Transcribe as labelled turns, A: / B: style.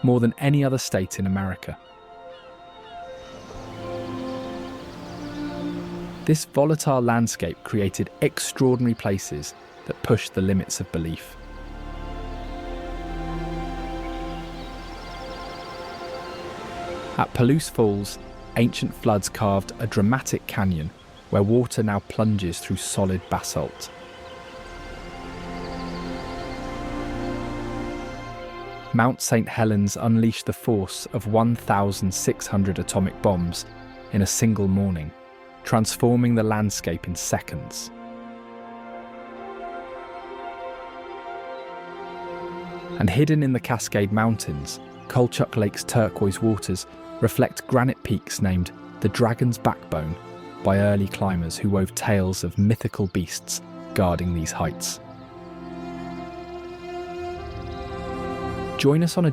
A: more than any other state in America. This volatile landscape created extraordinary places that pushed the limits of belief. At Palouse Falls, ancient floods carved a dramatic canyon where water now plunges through solid basalt. Mount St. Helens unleashed the force of 1,600 atomic bombs in a single morning, transforming the landscape in seconds. And hidden in the Cascade Mountains, Kolchak Lake's turquoise waters reflect granite peaks named the Dragon's Backbone by early climbers who wove tales of mythical beasts guarding these heights. Join us on a